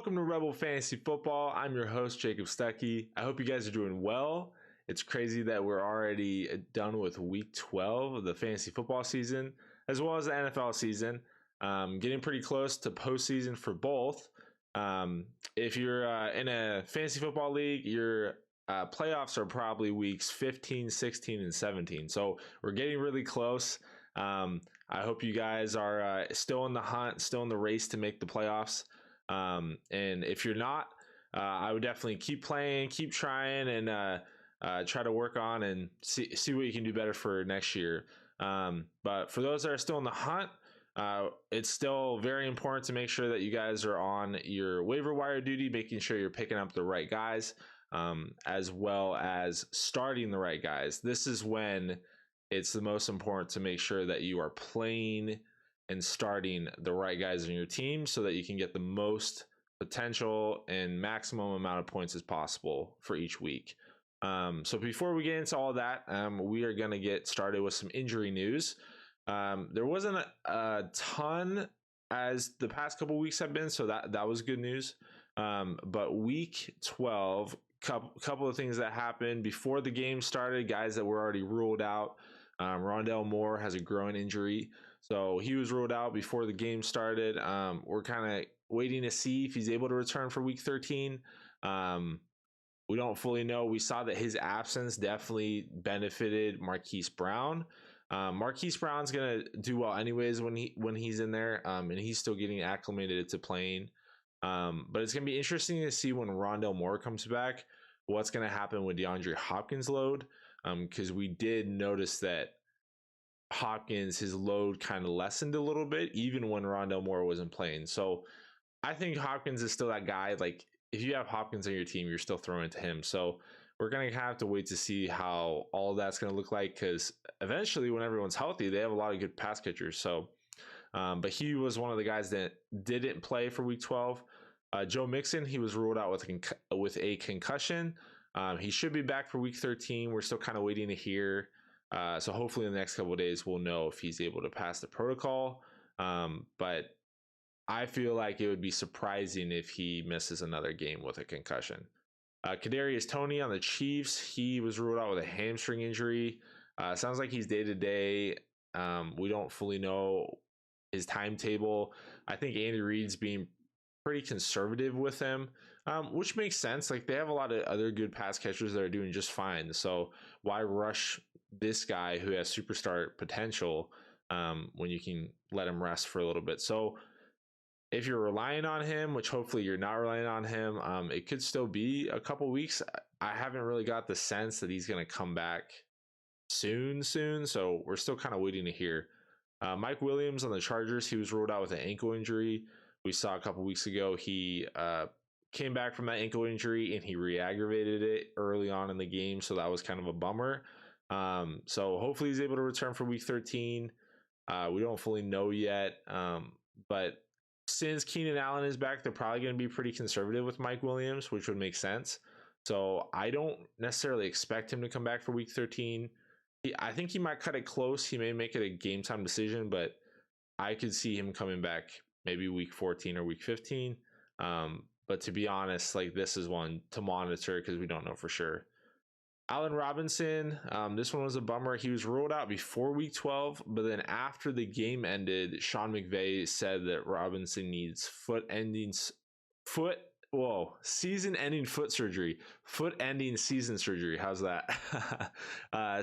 Welcome to Rebel Fantasy Football. I'm your host, Jacob Stuckey. I hope you guys are doing well. It's crazy that we're already done with week 12 of the fantasy football season, as well as the NFL season. Getting pretty close to postseason for both. If you're in a fantasy football league, your playoffs are probably weeks 15, 16, and 17. So we're getting really close. I hope you guys are still in the hunt, still in the race to make the playoffs. And if you're not, I would definitely keep playing, keep trying, and try to work on and see what you can do better for next year. But for those that are still in the hunt, it's still very important to make sure that you guys are on your waiver wire duty, making sure you're picking up the right guys, as well as starting the right guys. This is when it's the most important to make sure that you are playing and starting the right guys on your team so that you can get the most potential and maximum amount of points as possible for each week. So before we get into all that, we are going to get started with some injury news. There wasn't a ton as the past couple weeks have been, so that was good news. But week 12, couple of things that happened before the game started, guys that were already ruled out. Rondell Moore has a groin injury, so he was ruled out before the game started. We're kind of waiting to see if he's able to return for week 13. We don't fully know. We saw that his absence definitely benefited Marquise Brown. Marquise Brown's gonna do well anyways when he's in there, and he's still getting acclimated to playing. But it's gonna be interesting to see when Rondell Moore comes back, what's gonna happen with DeAndre Hopkins' load, because we did notice that Hopkins, his load kind of lessened a little bit even when Rondell Moore wasn't playing. So I think Hopkins is still that guy. Like, if you have Hopkins on your team, you're still throwing to him. So we're going to have to wait to see how all that's going to look like, because eventually when everyone's healthy, they have a lot of good pass catchers. So, but he was one of the guys that didn't play for week 12. Joe Mixon, he was ruled out with a concussion. He should be back for week 13. We're still kind of waiting to hear. So hopefully in the next couple of days, we'll know if he's able to pass the protocol. But I feel like it would be surprising if he misses another game with a concussion. Kadarius Toney on the Chiefs, he was ruled out with a hamstring injury. Sounds like he's day to day. We don't fully know his timetable. I think Andy Reid's being pretty conservative with him, which makes sense. Like, they have a lot of other good pass catchers that are doing just fine. So why rush this guy who has superstar potential when you can let him rest for a little bit? So if you're relying on him, which hopefully you're not relying on him, it could still be a couple weeks. I haven't really got the sense that he's going to come back soon. So we're still kind of waiting to hear. Mike Williams on the Chargers, he was ruled out with an ankle injury. We saw a couple weeks ago he came back from that ankle injury and he re-aggravated it early on in the game. So that was kind of a bummer. So hopefully he's able to return for week 13. We don't fully know yet. But since Keenan Allen is back, they're probably going to be pretty conservative with Mike Williams, which would make sense. So I don't necessarily expect him to come back for week 13. I think he might cut it close. He may make it a game time decision, but I could see him coming back maybe week 14 or week 15. But to be honest, like, this is one to monitor because we don't know for sure. Allen Robinson, this one was a bummer. He was ruled out before week 12, but then after the game ended, Sean McVay said that Robinson needs season-ending foot surgery. Foot-ending season surgery. How's that?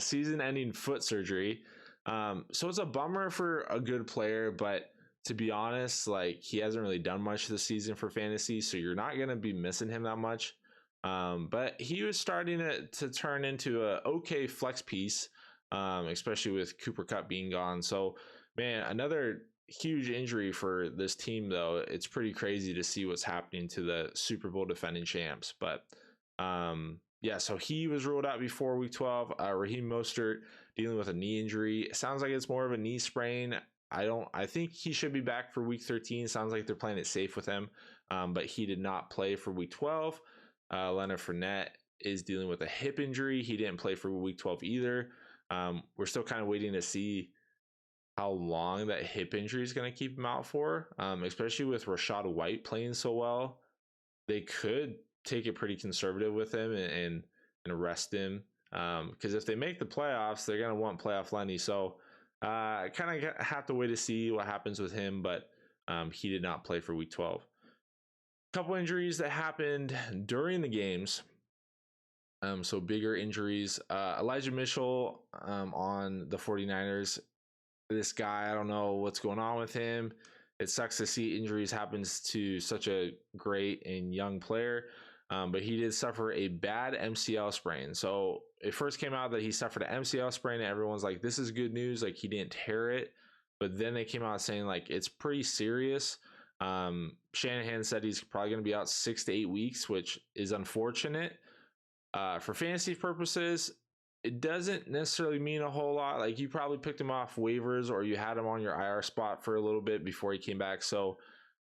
Season-ending foot surgery. So it's a bummer for a good player, but to be honest, like, he hasn't really done much this season for fantasy, so you're not going to be missing him that much. But he was starting to turn into a okay flex piece, especially with Cooper Kupp being gone. So, man, another huge injury for this team, though. It's pretty crazy to see what's happening to the Super Bowl defending champs. But yeah, so he was ruled out before week 12. Raheem Mostert dealing with a knee injury. It sounds like it's more of a knee sprain. I think he should be back for week 13. Sounds like they're playing it safe with him. But he did not play for week 12. Leonard Fournette is dealing with a hip injury. He didn't play for week 12 either. We're still kind of waiting to see how long that hip injury is going to keep him out for, especially with Rachaad White playing so well. they could take it pretty conservative with him and rest him. Because if they make the playoffs, they're going to want playoff Lenny. So kind of have to wait to see what happens with him. But he did not play for week 12. Couple injuries that happened during the games. So bigger injuries. Elijah Mitchell on the 49ers. This guy, I don't know what's going on with him. It sucks to see injuries happens to such a great and young player. But he did suffer a bad MCL sprain. So it first came out that he suffered an MCL sprain, and everyone's like, this is good news. Like, he didn't tear it. But then they came out saying, like, it's pretty serious. Shanahan said he's probably going to be out 6 to 8 weeks, which is unfortunate. For fantasy purposes, it doesn't necessarily mean a whole lot. Like, you probably picked him off waivers or you had him on your IR spot for a little bit before he came back. So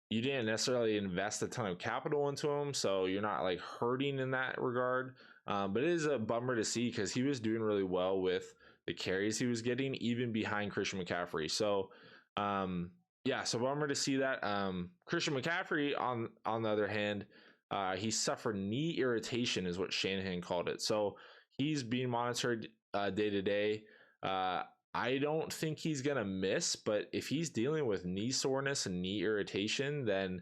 you didn't necessarily invest a ton of capital into him. So you're not like hurting in that regard. But it is a bummer to see because he was doing really well with the carries he was getting, even behind Christian McCaffrey. So, yeah, so bummer to see that. Christian McCaffrey, on the other hand, he suffered knee irritation, is what Shanahan called it. So he's being monitored day to day. I don't think he's going to miss, but if he's dealing with knee soreness and knee irritation, then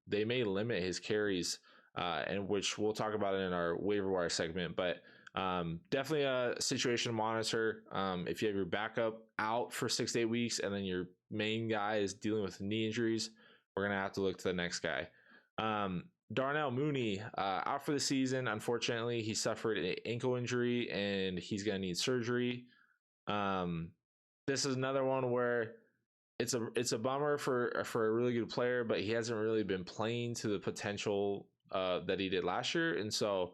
they may limit his carries, and which we'll talk about in our waiver wire segment. But definitely a situation to monitor. If you have your backup out for 6 to 8 weeks and then your main guy is dealing with knee injuries, we're going to have to look to the next guy. Darnell Mooney out for the season. Unfortunately, he suffered an ankle injury and he's going to need surgery. This is another one where it's a bummer for a really good player, but he hasn't really been playing to the potential that he did last year, and so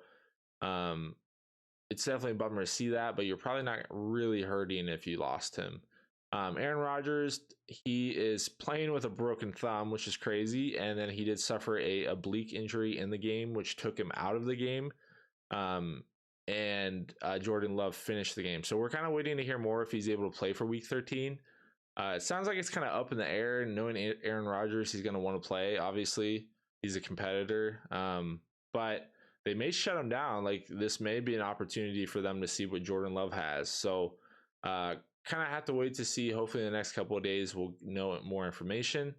it's definitely a bummer to see that. But you're probably not really hurting if you lost him. Aaron Rodgers, he is playing with a broken thumb, which is crazy, and then he did suffer a oblique injury in the game, which took him out of the game. And Jordan Love finished the game. So we're kind of waiting to hear more if he's able to play for week 13. It sounds like it's kind of up in the air. Knowing Aaron Rodgers, he's going to want to play. Obviously, he's a competitor. But they may shut him down. Like, this may be an opportunity for them to see what Jordan Love has. So kind of have to wait to see. Hopefully in the next couple of days we'll know more information.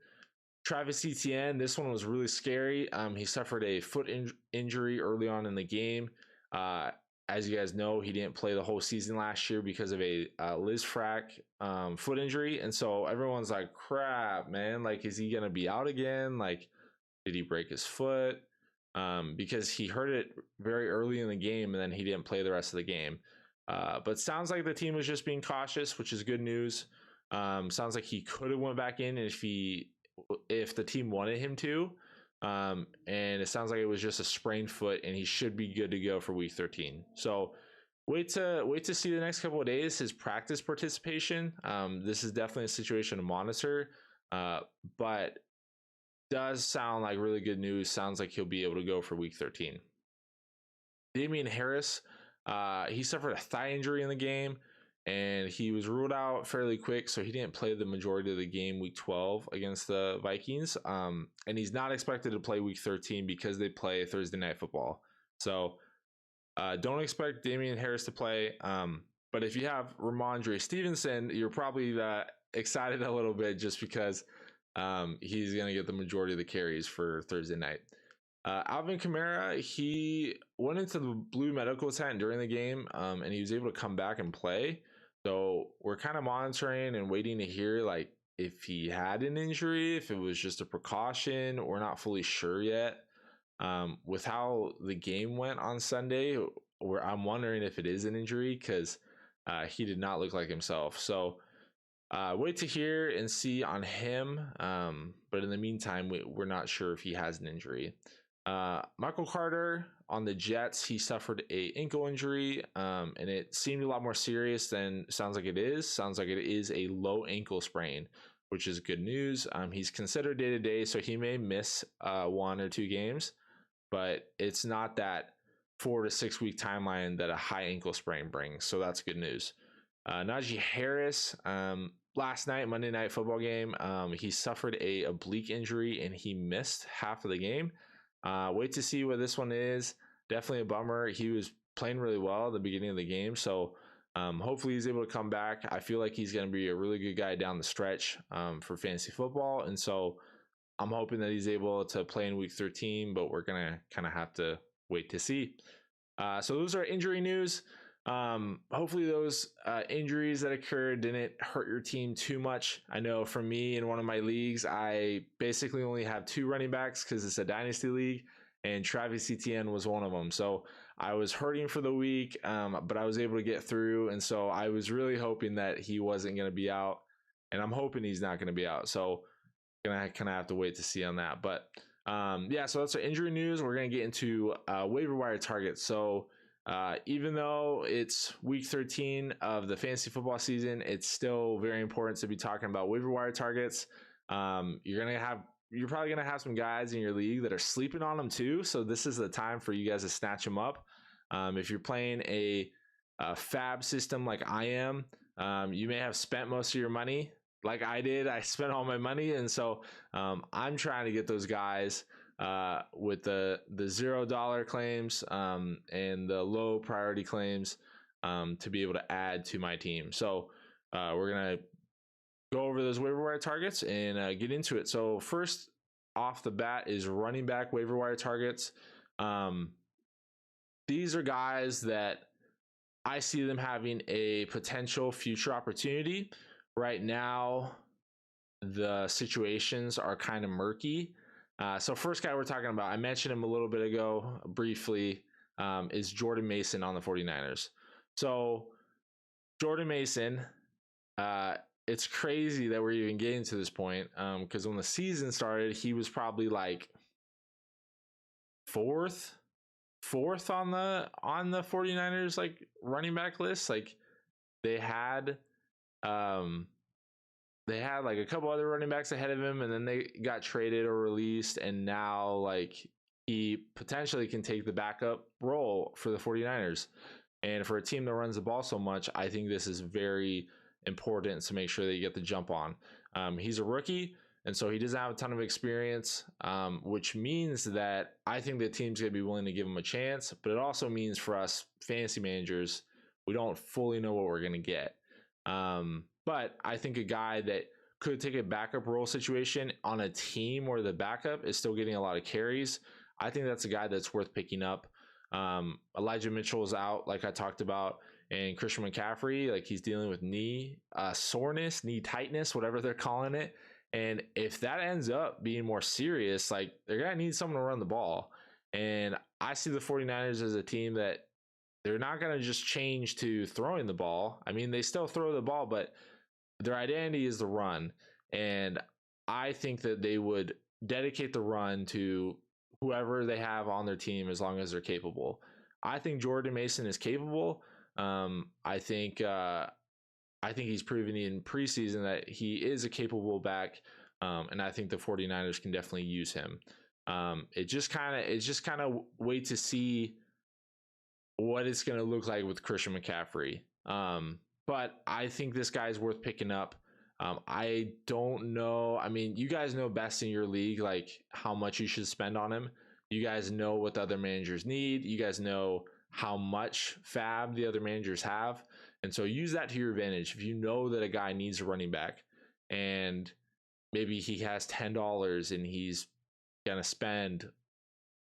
Travis Etienne, this one was really scary. He suffered a foot injury early on in the game. As you guys know, he didn't play the whole season last year because of a Lisfranc foot injury. And so everyone's like, crap, man. Like, is he going to be out again? Like, did he break his foot? Because he hurt it very early in the game and then he didn't play the rest of the game. But sounds like the team was just being cautious, which is good news. Sounds like he could have went back in if the team wanted him to. And it sounds like it was just a sprained foot and he should be good to go for week 13. So wait to see the next couple of days his practice participation. This is definitely a situation to monitor, but does sound like really good news. Sounds like he'll be able to go for week 13. Damian Harris, he suffered a thigh injury in the game and he was ruled out fairly quick, so he didn't play the majority of the game week 12 against the Vikings. And he's not expected to play week 13 because they play Thursday Night Football. So don't expect Damian Harris to play. But if you have Ramondre Stevenson, you're probably excited a little bit just because he's going to get the majority of the carries for Thursday night. Alvin Kamara, he went into the blue medical tent during the game, and he was able to come back and play. So we're kind of monitoring and waiting to hear like if he had an injury, if it was just a precaution. We're not fully sure yet. With how the game went on Sunday, where I'm wondering if it is an injury because he did not look like himself. So wait to hear and see on him. But in the meantime, we're not sure if he has an injury. Michael Carter on the Jets, he suffered a ankle injury, and it seemed a lot more serious than sounds like it is. Sounds like it is a low ankle sprain, which is good news. He's considered day to day, so he may miss 1 or 2 games, but it's not that 4 to 6 week timeline that a high ankle sprain brings. So that's good news. Najee Harris, last night, Monday Night Football game, he suffered a oblique injury and he missed half of the game. Wait to see what this one is. Definitely a bummer. He was playing really well at the beginning of the game, so hopefully he's able to come back. I feel like he's going to be a really good guy down the stretch for fantasy football, and so I'm hoping that he's able to play in week 13, but we're going to kind of have to wait to see. So those are injury news. Hopefully those injuries that occurred didn't hurt your team too much. I know for me in one of my leagues, I basically only have 2 running backs because it's a dynasty league, and Travis Etienne was one of them. So I was hurting for the week, but I was able to get through. And so I was really hoping that he wasn't going to be out, and I'm hoping he's not going to be out. So gonna kind of have to wait to see on that. But yeah, so that's our injury news. We're gonna get into waiver wire targets. So even though it's week 13 of the fantasy football season, it's still very important to be talking about waiver wire targets. You're probably gonna have some guys in your league that are sleeping on them too. So this is the time for you guys to snatch them up. If you're playing a fab system like I am, you may have spent most of your money like I did. I spent all my money, and so I'm trying to get those guys with the $0 claims and the low priority claims to be able to add to my team. So we're gonna go over those waiver wire targets and get into it. So first off the bat is running back waiver wire targets. These are guys that I see them having a potential future opportunity. Right now, the situations are kind of murky. So first guy we're talking about, I mentioned him a little bit ago briefly, is Jordan Mason on the 49ers. So Jordan Mason, it's crazy that we're even getting to this point because when the season started, he was probably like fourth on the 49ers like running back list. Like they had like a couple other running backs ahead of him, and then they got traded or released, and now like he potentially can take the backup role for the 49ers. And for a team that runs the ball so much, I think this is very important to make sure that you get the jump on. He's a rookie, and so he doesn't have a ton of experience, which means that I think the team's going to be willing to give him a chance. But it also means for us fantasy managers, we don't fully know what we're going to get. But I think a guy that could take a backup role situation on a team where the backup is still getting a lot of carries, I think that's a guy that's worth picking up. Elijah Mitchell is out, like I talked about, and Christian McCaffrey, like he's dealing with knee soreness, knee tightness, whatever they're calling it. And if that ends up being more serious, like they're going to need someone to run the ball. And I see the 49ers as a team that they're not going to just change to throwing the ball. I mean, they still throw the ball, but their identity is the run. And I think that they would dedicate the run to whoever they have on their team as long as they're capable. I think Jordan Mason is capable. I think he's proven in preseason that he is a capable back. And I think the 49ers can definitely use him. It's just kind of wait to see what it's going to look like with Christian McCaffrey. But I think this guy's worth picking up. I don't know. I mean, you guys know best in your league, like how much you should spend on him. You guys know what the other managers need. You guys know how much fab the other managers have. And so use that to your advantage. If you know that a guy needs a running back and maybe he has $10 and he's going to spend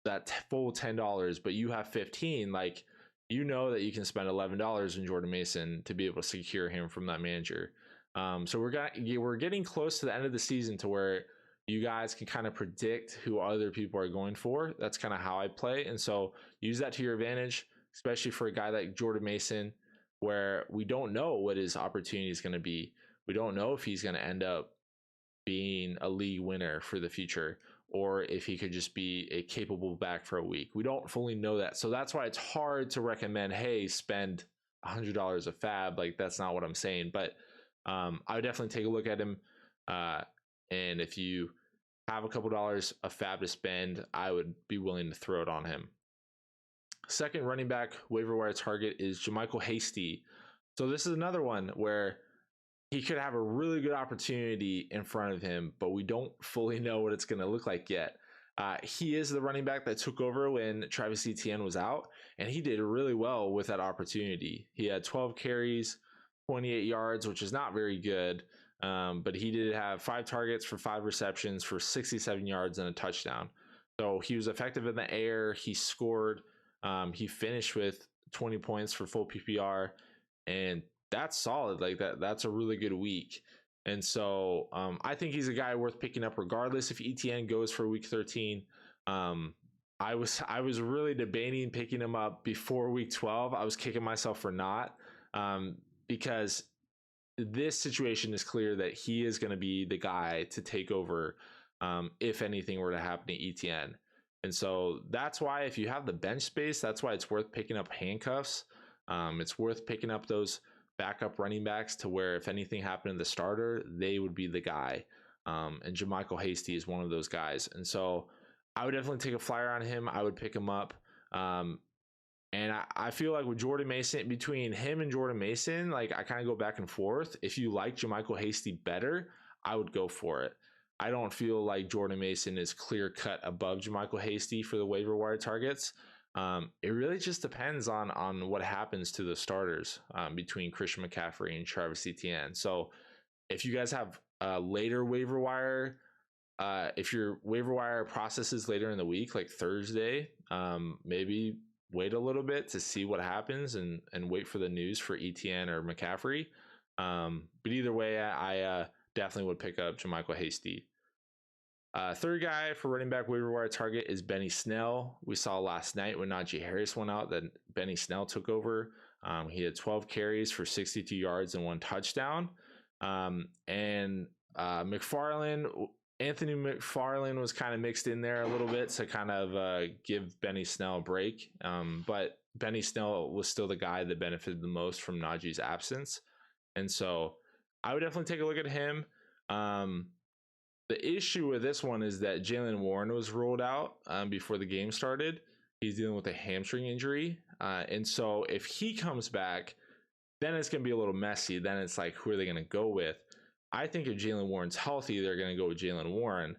that full $10, but you have 15, like, you know that you can spend $11 in Jordan Mason to be able to secure him from that manager. So we're getting close to the end of the season to where you guys can kind of predict who other people are going for. That's kind of how I play. And so use that to your advantage, especially for a guy like Jordan Mason, where we don't know what his opportunity is going to be. We don't know if he's going to end up being a league winner for the future, or if he could just be a capable back for a week. We don't fully know that. So that's why it's hard to recommend, hey, spend $100 of fab. Like, that's not what I'm saying. But I would definitely take a look at him. And if you have a couple dollars of fab to spend, I would be willing to throw it on him. Second running back waiver wire target is JaMycal Hasty. So this is another one where he could have a really good opportunity in front of him, but we don't fully know what it's going to look like yet. He is the running back that took over when Travis Etienne was out, and he did really well with that opportunity. He had 12 carries, 28 yards, which is not very good, but he did have 5 targets for 5 receptions for 67 yards and a touchdown. So he was effective in the air. He scored. He finished with 20 points for full PPR, and that's solid. Like that's a really good week. And so I think he's a guy worth picking up regardless if ETN goes for week 13. I was really debating picking him up before week 12. I was kicking myself for not, because this situation is clear that he is going to be the guy to take over if anything were to happen to ETN. And so that's why if you have the bench space, that's why it's worth picking up handcuffs. It's worth picking up those backup running backs to where if anything happened to the starter, they would be the guy. And JaMychal Hasty is one of those guys. And so I would definitely take a flyer on him. I would pick him up. And I feel like with Jordan Mason, between him and Jordan Mason, like I kind of go back and forth. If you like JaMychal Hasty better, I would go for it. I don't feel like Jordan Mason is clear cut above JaMychal Hasty for the waiver wire targets. It really just depends on what happens to the starters between Christian McCaffrey and Travis Etienne. So if you guys have later waiver wire, if your waiver wire processes later in the week, like Thursday, maybe wait a little bit to see what happens and wait for the news for ETN or McCaffrey. But either way, I definitely would pick up JaMychal Hasty. Third guy for running back waiver wire target is Benny Snell. We saw last night when Najee Harris went out that Benny Snell took over. He had 12 carries for 62 yards and 1 touchdown. And Anthony McFarland was kind of mixed in there a little bit to kind of give Benny Snell a break. But Benny Snell was still the guy that benefited the most from Najee's absence. And so I would definitely take a look at him. The issue with this one is that Jaylen Warren was ruled out before the game started. He's dealing with a hamstring injury. And so if he comes back, then it's going to be a little messy. Then it's like, who are they going to go with? I think if Jaylen Warren's healthy, they're going to go with Jaylen Warren.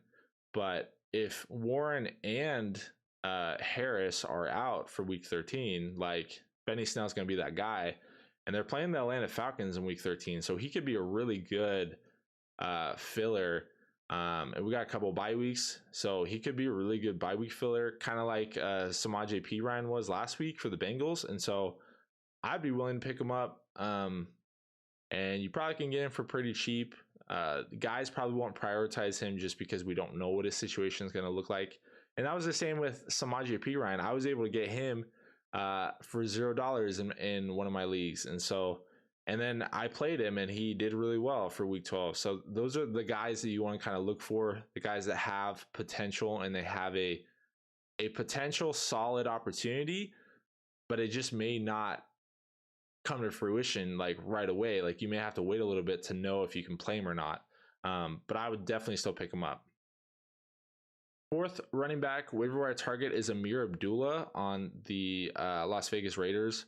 But if Warren and Harris are out for week 13, like Benny Snell's going to be that guy. And they're playing the Atlanta Falcons in week 13. So he could be a really good filler. And we got a couple bye weeks. So he could be a really good bye week filler, kind of like Samaje Perine was last week for the Bengals. And so I'd be willing to pick him up. And you probably can get him for pretty cheap. Guys probably won't prioritize him just because we don't know what his situation is going to look like. And that was the same with Samaje Perine. I was able to get him for $0 in one of my leagues. And then I played him and he did really well for week 12. So those are the guys that you want to kind of look for, the guys that have potential and they have a potential solid opportunity, but it just may not come to fruition like right away. Like you may have to wait a little bit to know if you can play him or not. But I would definitely still pick him up. Fourth running back waiver wire target is Amir Abdullah on the Las Vegas Raiders.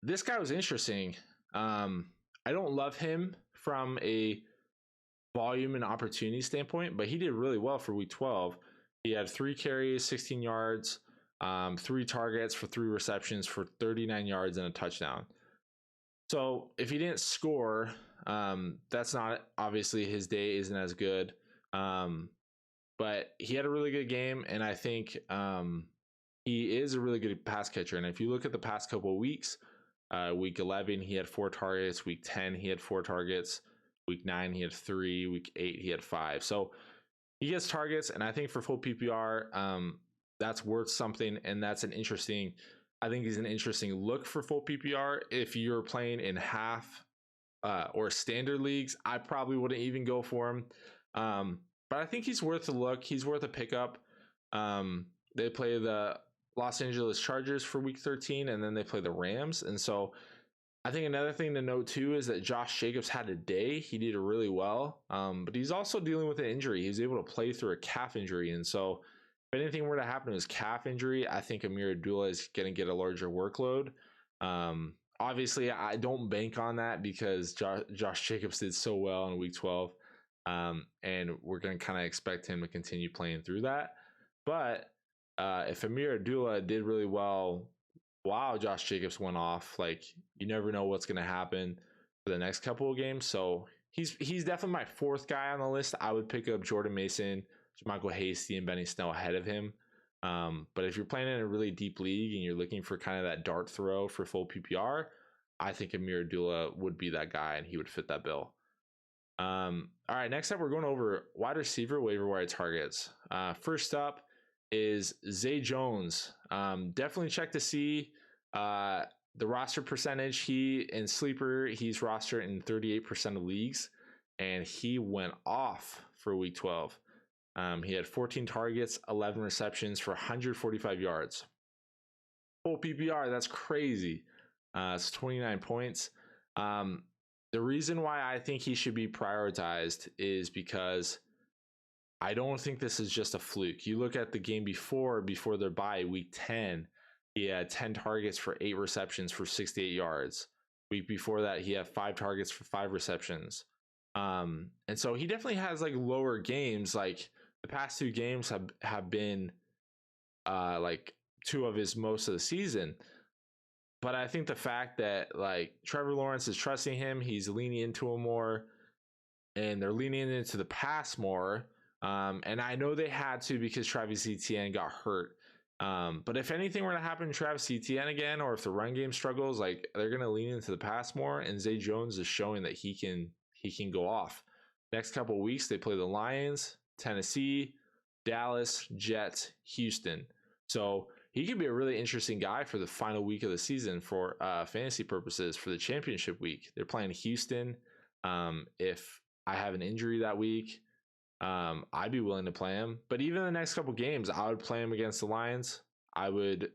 This guy was interesting. I don't love him from a volume and opportunity standpoint, but he did really well for week 12. He had 3 carries, 16 yards, 3 targets for 3 receptions for 39 yards and a touchdown. So if he didn't score, that's not obviously his day isn't as good. But he had a really good game, and I think he is a really good pass catcher. And if you look at the past couple of weeks, week 11 he had 4 targets, week 10 he had 4 targets, week 9 he had 3, week 8 he had 5. So he gets targets, and I think for full PPR, that's worth something, and that's an interesting. I think he's an interesting look for full PPR. If you're playing in half or standard leagues, I probably wouldn't even go for him. But I think he's worth a look. He's worth a pickup. They play the Los Angeles Chargers for week 13, and then they play the Rams. And so I think another thing to note too is that Josh Jacobs had a day. He did really well, but he's also dealing with an injury. He was able to play through a calf injury. And so if anything were to happen to his calf injury, I think Amir Abdullah is going to get a larger workload. Obviously, I don't bank on that because Josh Jacobs did so well in week 12. And we're going to kind of expect him to continue playing through that. But if Amir Abdullah did really well while Josh Jacobs went off, like you never know what's going to happen for the next couple of games. So he's definitely my fourth guy on the list. I would pick up Jordan Mason, Michael Hasty, and Benny Snell ahead of him. But if you're playing in a really deep league and you're looking for kind of that dart throw for full PPR, I think Amir Abdullah would be that guy and he would fit that bill. All right, next up, we're going over wide receiver waiver wire targets. First up is Zay Jones. Definitely check to see the roster percentage. He in Sleeper, he's rostered in 38% of leagues, and he went off for week 12. He had 14 targets, 11 receptions for 145 yards. Full PPR, that's crazy. It's 29 points. The reason why I think he should be prioritized is because I don't think this is just a fluke. You look at the game before their bye, week 10, he had 10 targets for 8 receptions for 68 yards. Week before that, he had 5 targets for 5 receptions. And so he definitely has like lower games. Like the past 2 games have been like 2 of his most of the season. But I think the fact that like Trevor Lawrence is trusting him, he's leaning into him more, and they're leaning into the pass more. And I know they had to because Travis Etienne got hurt. But if anything were to happen to Travis Etienne again, or if the run game struggles, like they're going to lean into the pass more. And Zay Jones is showing that he can go off. Next couple of weeks, they play the Lions, Tennessee, Dallas, Jets, Houston. So he could be a really interesting guy for the final week of the season for fantasy purposes for the championship week. They're playing Houston. If I have an injury that week, I'd be willing to play him. But even the next couple games, I would play him against the Lions. I would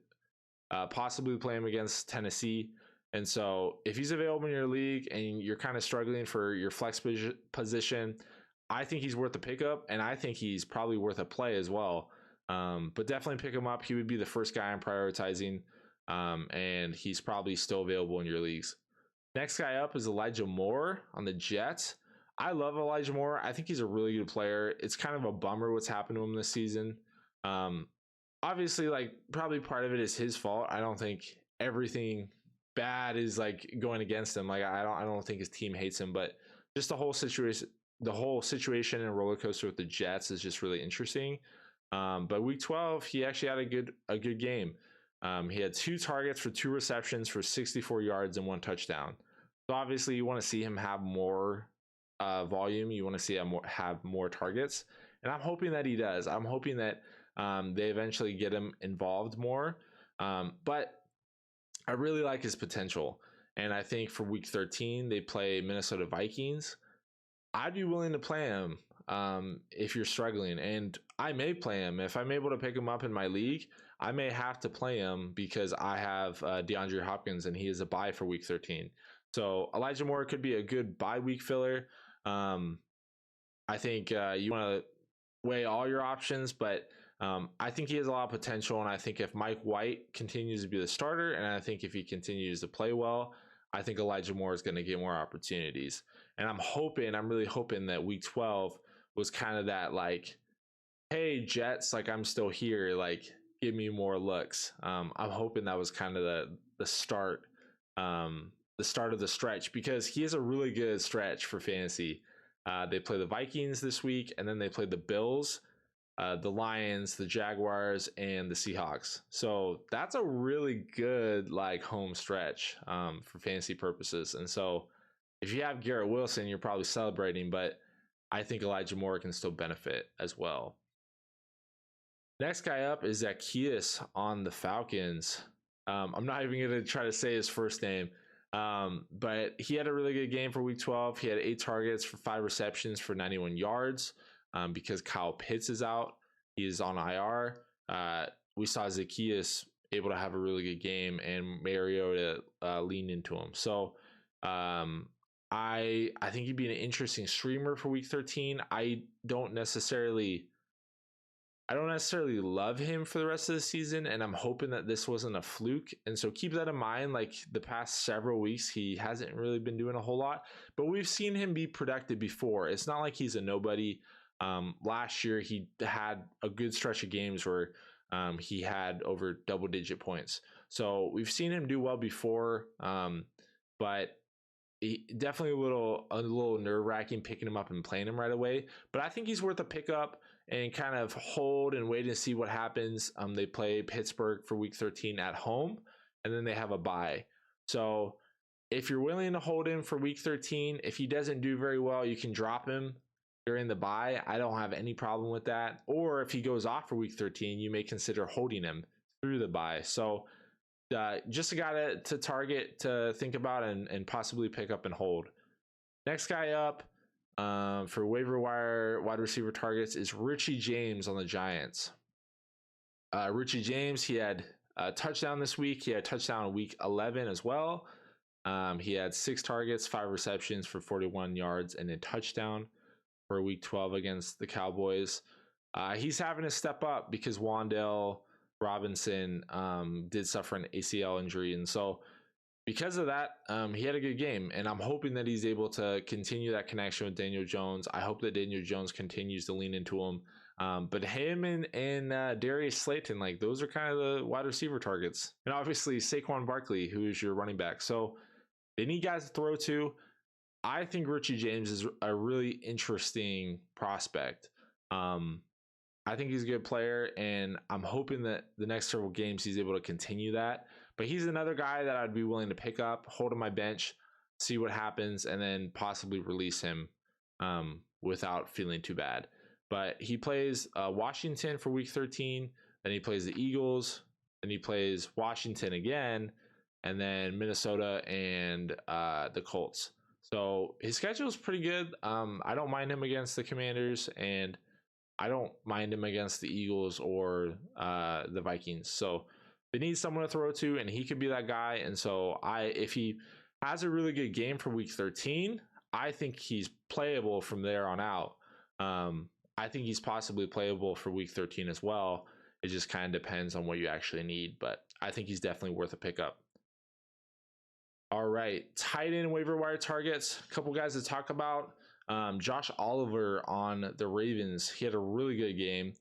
possibly play him against Tennessee. And so if he's available in your league and you're kind of struggling for your flex position, I think he's worth a pickup, and I think he's probably worth a play as well. But definitely pick him up. He would be the first guy I'm prioritizing, and he's probably still available in your leagues. Next guy up is Elijah Moore on the Jets. I love Elijah Moore. I think he's a really good player. It's kind of a bummer what's happened to him this season. Obviously, like probably part of it is his fault. I don't think everything bad is like going against him. Like I don't think his team hates him, but just the whole situation and roller coaster with the Jets is just really interesting. But week 12, he actually had a good game. He had 2 targets for 2 receptions for 64 yards and 1 touchdown. So obviously, you want to see him have more volume. You want to see him have more targets, and I'm hoping that he does. I'm hoping that they eventually get him involved more. But I really like his potential, and I think for week 13 they play Minnesota Vikings. I'd be willing to play him if you're struggling, and I may play him if I'm able to pick him up in my league. I may have to play him because I have DeAndre Hopkins and he is a bye for week 13. So Elijah Moore could be a good bye week filler. I think you want to weigh all your options, but I think he has a lot of potential. And I think if Mike White continues to be the starter, and I think if he continues to play well, I think Elijah Moore is going to get more opportunities. And I'm really hoping that week 12 was kind of that like, hey, Jets, like I'm still here, like give me more looks. I'm hoping that was kind of the start of the stretch, because he has a really good stretch for fantasy. They play the Vikings this week, and then they play the Bills, the Lions, the Jaguars, and the Seahawks. So that's a really good like home stretch for fantasy purposes. And so if you have Garrett Wilson, you're probably celebrating, but I think Elijah Moore can still benefit as well. Next guy up is Zacchaeus on the Falcons. I'm not even going to try to say his first name, but he had a really good game for week 12. He had 8 targets for 5 receptions for 91 yards because Kyle Pitts is out. He is on IR. We saw Zacchaeus able to have a really good game and Mariota lean into him. So I think he'd be an interesting streamer for week 13. I don't necessarily love him for the rest of the season, and I'm hoping that this wasn't a fluke. And so keep that in mind. Like the past several weeks, he hasn't really been doing a whole lot, but we've seen him be productive before. It's not like he's a nobody. Last year, he had a good stretch of games where he had over double-digit points. So we've seen him do well before, but definitely a little nerve-wracking picking him up and playing him right away. But I think he's worth a pickup and kind of hold and wait and see what happens. They play Pittsburgh for week 13 at home, and then they have a bye. So if you're willing to hold him for week 13, if he doesn't do very well, you can drop him during the bye. I don't have any problem with that. Or if he goes off for week 13, you may consider holding him through the bye. So just a guy to target, to think about, and possibly pick up and hold. Next guy up for waiver wire wide receiver targets is Richie James on the Giants. Richie James, he had a touchdown this week. He had a touchdown in week 11 as well. He had 6 targets, 5 receptions for 41 yards and a touchdown for week 12 against the Cowboys. He's having to step up because Wan'Dale Robinson did suffer an ACL injury, and so because of that, he had a good game, and I'm hoping that he's able to continue that connection with Daniel Jones. I hope that Daniel Jones continues to lean into him. But him and Darius Slayton, like, those are kind of the wide receiver targets, and obviously Saquon Barkley, who is your running back. So they need guys to throw to. I think Richie James is a really interesting prospect. I think he's a good player, and I'm hoping that the next several games he's able to continue that. But he's another guy that I'd be willing to pick up, hold on my bench, see what happens, and then possibly release him without feeling too bad. But he plays Washington for week 13, then he plays the Eagles, then he plays Washington again, and then Minnesota and the Colts. So his schedule is pretty good. I don't mind him against the Commanders, and I don't mind him against the Eagles or the Vikings. So they need someone to throw to, and he could be that guy. And so if he has a really good game for week 13, I think he's playable from there on out. I think he's possibly playable for week 13 as well. It just kind of depends on what you actually need, but I think he's definitely worth a pickup. All right, tight end waiver wire targets. A couple guys to talk about. Josh Oliver on the Ravens. He had a really good game.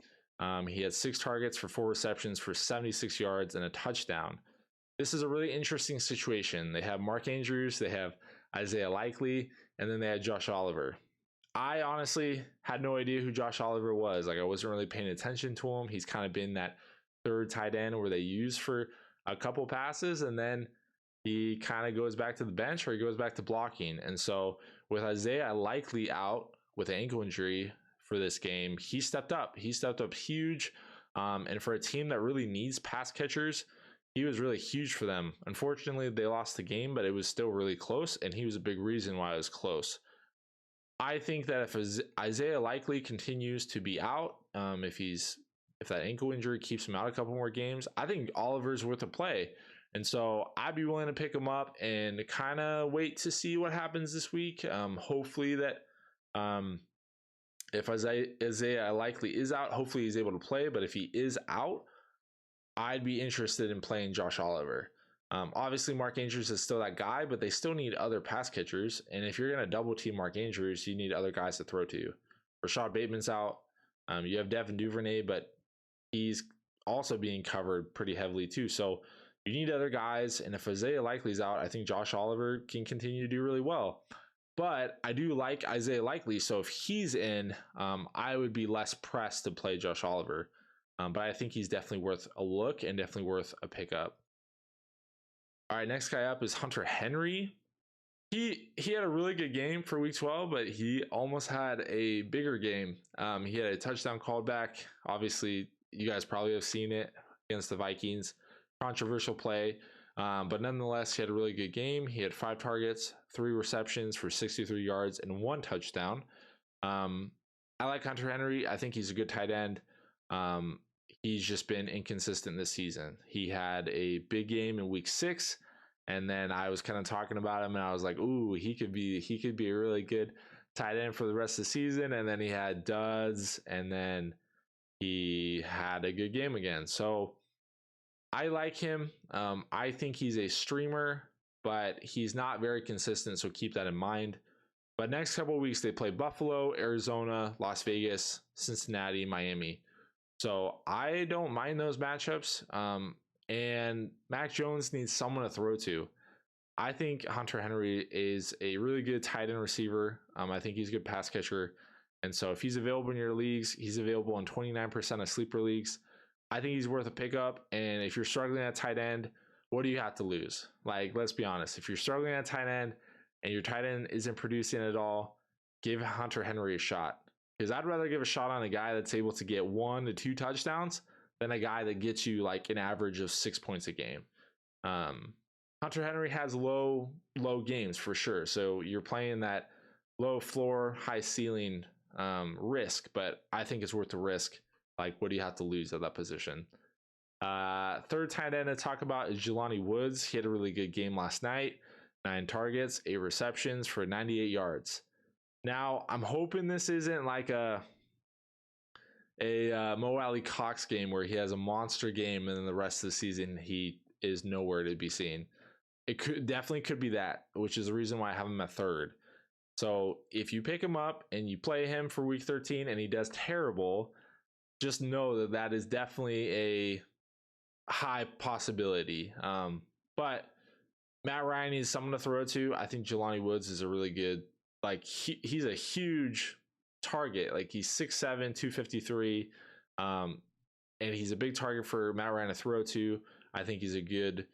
He had 6 targets for 4 receptions for 76 yards and a touchdown. This is a really interesting situation. They have Mark Andrews, they have Isaiah Likely, and then they had Josh Oliver. I honestly had no idea who Josh Oliver was. Like, I wasn't really paying attention to him. He's kind of been that third tight end where they use for a couple passes, and then he kind of goes back to the bench or he goes back to blocking. And so with Isaiah Likely out with an ankle injury for this game, he stepped up. He stepped up huge. And for a team that really needs pass catchers, he was really huge for them. Unfortunately, they lost the game, but it was still really close, and he was a big reason why it was close. I think that if Isaiah Likely continues to be out, if that ankle injury keeps him out a couple more games, I think Oliver's worth a play. And so I'd be willing to pick him up and kind of wait to see what happens this week. Hopefully that if Isaiah Likely is out, hopefully he's able to play. But if he is out, I'd be interested in playing Josh Oliver. Obviously, Mark Andrews is still that guy, but they still need other pass catchers. And if you're going to double team Mark Andrews, you need other guys to throw to. Rashad Bateman's out. You have Devin Duvernay, but he's also being covered pretty heavily too. So you need other guys, and if Isaiah Likely's out, I think Josh Oliver can continue to do really well. But I do like Isaiah Likely, so if he's in, I would be less pressed to play Josh Oliver. But I think he's definitely worth a look and definitely worth a pickup. All right, next guy up is Hunter Henry. He had a really good game for week 12, but he almost had a bigger game. He had a touchdown called back. Obviously, you guys probably have seen it against the Vikings. Controversial play, but nonetheless, he had a really good game. He had 5 targets, 3 receptions for 63 yards and 1 touchdown. I like Hunter Henry. I think he's a good tight end. He's just been inconsistent this season. He had a big game in week 6, and then I was kind of talking about him, and I was like, "Ooh, he could be a really good tight end for the rest of the season." And then he had duds, and then he had a good game again. So I like him. I think he's a streamer, but he's not very consistent, so keep that in mind. But next couple of weeks, they play Buffalo, Arizona, Las Vegas, Cincinnati, Miami. So I don't mind those matchups. And Mac Jones needs someone to throw to. I think Hunter Henry is a really good tight end receiver. I think he's a good pass catcher. And so if he's available in your leagues, he's available in 29% of sleeper leagues. I think he's worth a pickup. And if you're struggling at tight end, what do you have to lose? Like, let's be honest. If you're struggling at tight end and your tight end isn't producing at all, give Hunter Henry a shot. Because I'd rather give a shot on a guy that's able to get 1 to 2 touchdowns than a guy that gets you like an average of 6 points a game. Hunter Henry has low games for sure. So you're playing that low floor, high ceiling risk, but I think it's worth the risk. Like, what do you have to lose at that position? Third tight end to talk about is Jelani Woods. He had a really good game last night. 9 targets, 8 receptions for 98 yards. Now, I'm hoping this isn't like a Mo Alley Cox game where he has a monster game and then the rest of the season he is nowhere to be seen. It could be that, which is the reason why I have him at third. So if you pick him up and you play him for week 13 and he does terrible, just know that that is definitely a high possibility. But Matt Ryan needs someone to throw to. I think Jelani Woods is a really good, like he's a huge target. Like he's 6'7", 253. And he's a big target for Matt Ryan to throw to. I think he's a good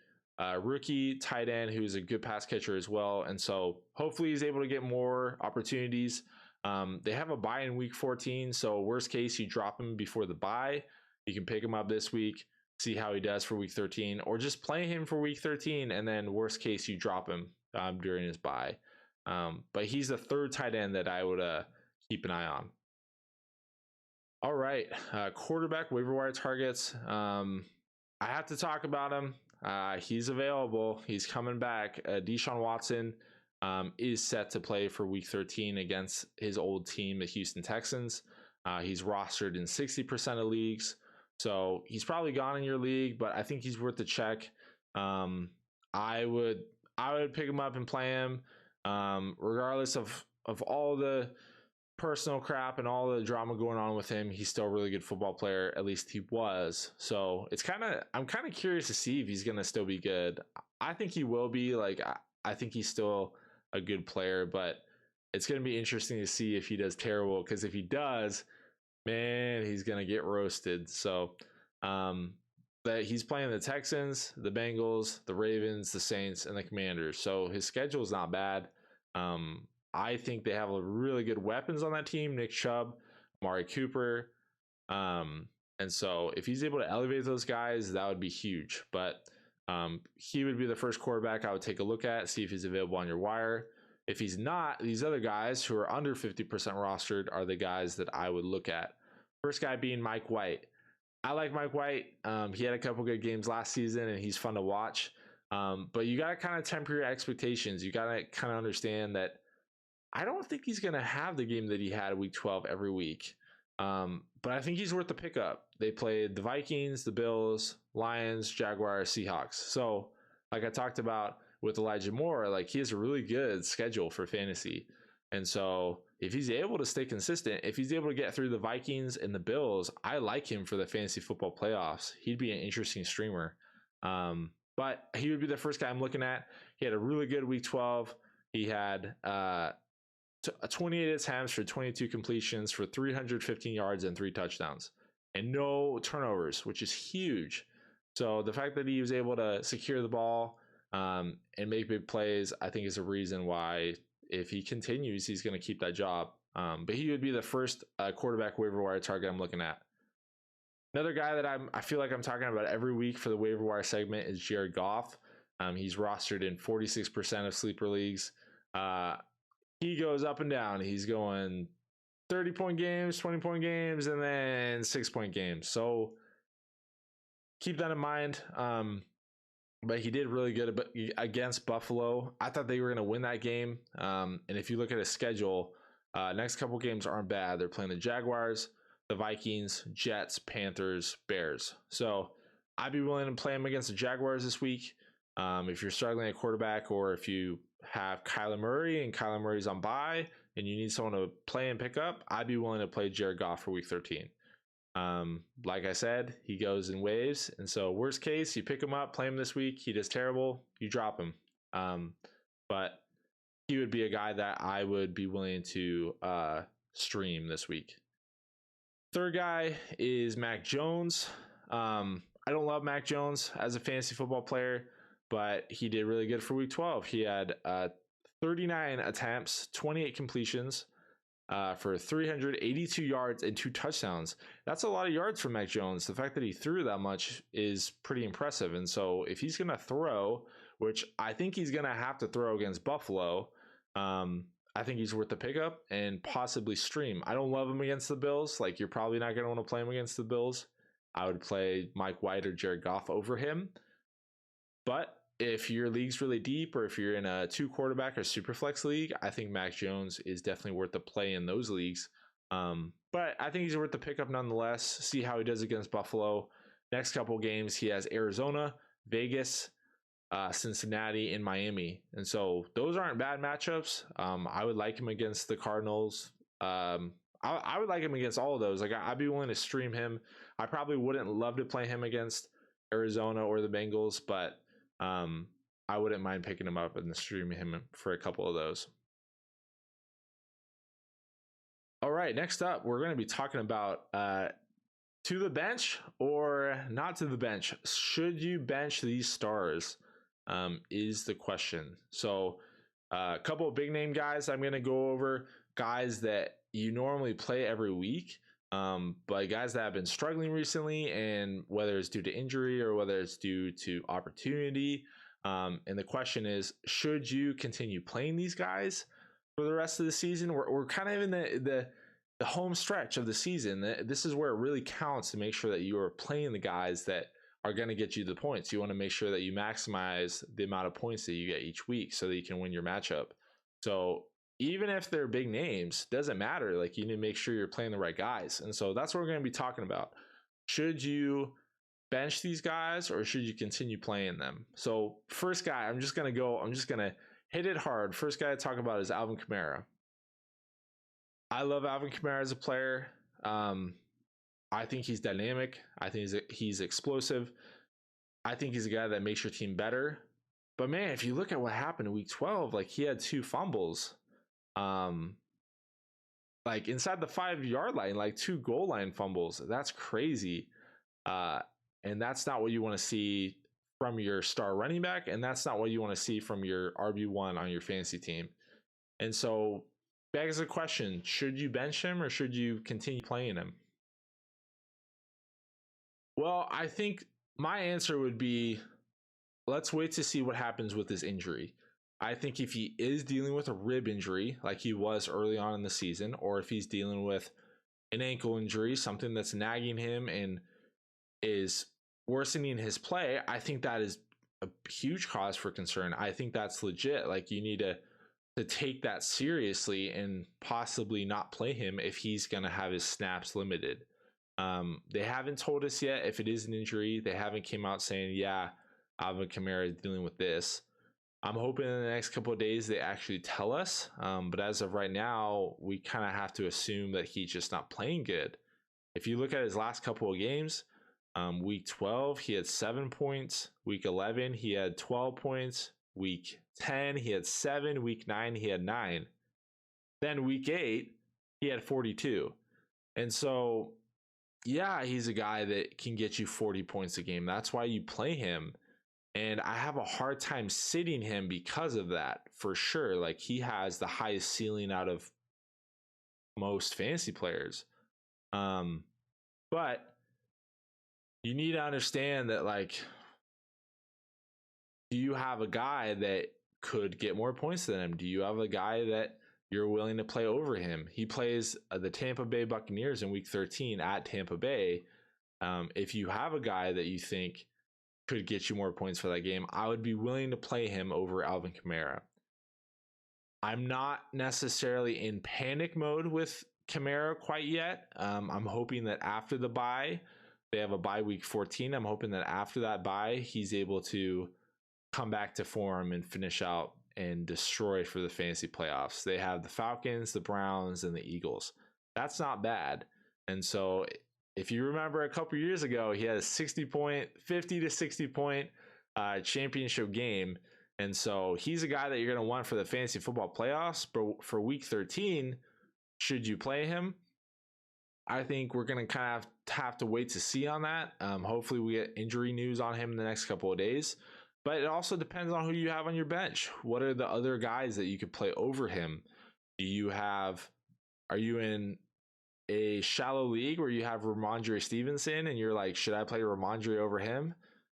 rookie tight end who's a good pass catcher as well. And so hopefully he's able to get more opportunities. They have a bye in week 14. So worst case, you drop him before the bye. You can pick him up this week, see how he does for week 13, or just play him for week 13. And then worst case, you drop him during his bye. But he's the third tight end that I would keep an eye on. All right. Quarterback waiver wire targets. I have to talk about him. He's available. He's coming back. Deshaun Watson is set to play for week 13 against his old team, the Houston Texans. He's rostered in 60% of leagues. So he's probably gone in your league, but I think he's worth a check. I would pick him up and play him. Regardless of all the personal crap and all the drama going on with him, he's still a really good football player. At least he was. So I'm kind of curious to see if he's going to still be good. I think he will be. Like, I think he's still a good player, but it's going to be interesting to see if he does terrible, because if he does, man, he's going to get roasted. So, that he's playing the Texans, the Bengals, the Ravens, the Saints, and the Commanders. So his schedule is not bad. I think they have really good weapons on that team. Nick Chubb, Amari Cooper. And so if he's able to elevate those guys, that would be huge. But he would be the first quarterback I would take a look at, see if he's available on your wire. If he's not, these other guys who are under 50% rostered are the guys that I would look at. First guy being Mike White. I like Mike White. He had a couple good games last season, and he's fun to watch. But you got to kind of temper your expectations. You got to kind of understand that I don't think he's going to have the game that he had week 12 every week. But I think he's worth the pickup. They played the Vikings, the Bills, Lions, Jaguars, Seahawks. So like I talked about with Elijah Moore, like he has a really good schedule for fantasy. And so if he's able to stay consistent, if he's able to get through the Vikings and the Bills, I like him for the fantasy football playoffs. He'd be an interesting streamer. But he would be the first guy I'm looking at. He had a really good week 12. He had 28 attempts for 22 completions for 315 yards and 3 touchdowns and no turnovers, which is huge. So the fact that he was able to secure the ball and make big plays, I think is a reason why, if he continues, he's going to keep that job. But he would be the first quarterback waiver wire target I'm looking at. Another guy that I feel like I'm talking about every week for the waiver wire segment is Jared Goff. He's rostered in 46% of sleeper leagues. He goes up and down. He's going 30-point games, 20-point games, and then 6-point games. So keep that in mind. But he did really good against Buffalo. I thought they were going to win that game. And if you look at his schedule, next couple games aren't bad. They're playing the Jaguars, the Vikings, Jets, Panthers, Bears. So I'd be willing to play him against the Jaguars this week. If you're struggling at quarterback, or if you have Kyler Murray and Kyler Murray's on bye and you need someone to play and pick up, I'd be willing to play Jared Goff for week 13. Like I said, he goes in waves. And so worst case, you pick him up, play him this week. He does terrible. You drop him. But he would be a guy that I would be willing to stream this week. Third guy is Mac Jones. I don't love Mac Jones as a fantasy football player, but he did really good for week 12. He had 39 attempts, 28 completions for 382 yards and 2 touchdowns. That's a lot of yards for Mac Jones. The fact that he threw that much is pretty impressive. And so if he's going to throw, which I think he's going to have to throw against Buffalo, I think he's worth the pickup and possibly stream. I don't love him against the Bills. Like, you're probably not going to want to play him against the Bills. I would play Mike White or Jared Goff over him. But if your league's really deep, or if you're in a 2-quarterback or super flex league, I think Mac Jones is definitely worth the play in those leagues. But I think he's worth the pickup nonetheless. See how he does against Buffalo. Next couple games, he has Arizona, Vegas, Cincinnati, and Miami. And so those aren't bad matchups. I would like him against the Cardinals. I would like him against all of those. Like, I'd be willing to stream him. I probably wouldn't love to play him against Arizona or the Bengals, but I wouldn't mind picking him up and streaming him for a couple of those. All right, next up, we're going to be talking about to the bench or not to the bench. Should you bench these stars is the question. So a couple of big name guys I'm going to go over, guys that you normally play every week, but guys that have been struggling recently, and whether it's due to injury or whether it's due to opportunity. And the question is, should you continue playing these guys for the rest of the season? We're kind of in the home stretch of the season. This is where it really counts to make sure that you are playing the guys that are going to get you the points. You want to make sure that you maximize the amount of points that you get each week so that you can win your matchup. So even if they're big names, doesn't matter. Like, you need to make sure you're playing the right guys. And so that's what we're going to be talking about. Should you bench these guys or should you continue playing them? So first guy, I'm just going to hit it hard. First guy to talk about is Alvin Kamara. I love Alvin Kamara as a player. I think he's dynamic. I think he's explosive. I think he's a guy that makes your team better. But man, if you look at what happened in week 12, like, he had 2 fumbles. Like inside the 5-yard line, like 2 goal line fumbles. That's crazy. And that's not what you want to see from your star running back. And that's not what you want to see from your RB1 on your fantasy team. And so begs the question, should you bench him or should you continue playing him? Well, I think my answer would be, let's wait to see what happens with this injury. I think if he is dealing with a rib injury, like he was early on in the season, or if he's dealing with an ankle injury, something that's nagging him and is worsening his play, I think that is a huge cause for concern. I think that's legit. Like, you need to take that seriously and possibly not play him if he's going to have his snaps limited. They haven't told us yet if it is an injury. They haven't came out saying, yeah, Alvin Kamara is dealing with this. I'm hoping in the next couple of days they actually tell us. But as of right now, we kind of have to assume that he's just not playing good. If you look at his last couple of games, week 12, he had 7 points. Week 11, he had 12 points. Week 10, he had 7. Week 9, he had 9. Then week 8, he had 42. And so, yeah, he's a guy that can get you 40 points a game. That's why you play him. And I have a hard time sitting him because of that, for sure. Like, he has the highest ceiling out of most fantasy players. But you need to understand that, like, do you have a guy that could get more points than him? Do you have a guy that you're willing to play over him? He plays the Tampa Bay Buccaneers in week 13 at Tampa Bay. If you have a guy that you think could get you more points for that game, I would be willing to play him over Alvin Kamara. I'm not necessarily in panic mode with Kamara quite yet. I'm hoping that after the bye, they have a bye week 14. I'm hoping that after that bye, he's able to come back to form and finish out and destroy for the fantasy playoffs. They have the Falcons, the Browns, and the Eagles. That's not bad. And so if you remember a couple years ago, he had a 50 to 60 point championship game. And so he's a guy that you're going to want for the fantasy football playoffs. But for week 13, should you play him? I think we're going to kind of have to wait to see on that. Hopefully we get injury news on him in the next couple of days. But it also depends on who you have on your bench. What are the other guys that you could play over him? Are you in a shallow league where you have Ramondre Stevenson and you're like, should I play Ramondre over him?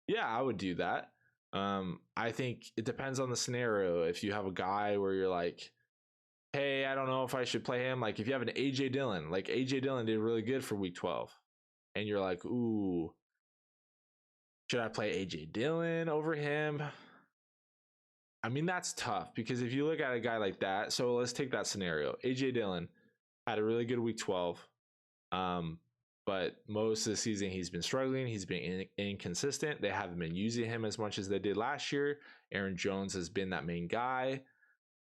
Yeah, I would do that. I think it depends on the scenario. If you have a guy where you're like, hey, I don't know if I should play him. Like if you have an AJ Dillon, like AJ Dillon did really good for week 12. And you're like, ooh, should I play AJ Dillon over him? I mean, that's tough because if you look at a guy like that, so let's take that scenario. AJ Dillon had a really good week 12. But most of the season he's been struggling. He's been inconsistent. They haven't been using him as much as they did last year. Aaron Jones has been that main guy.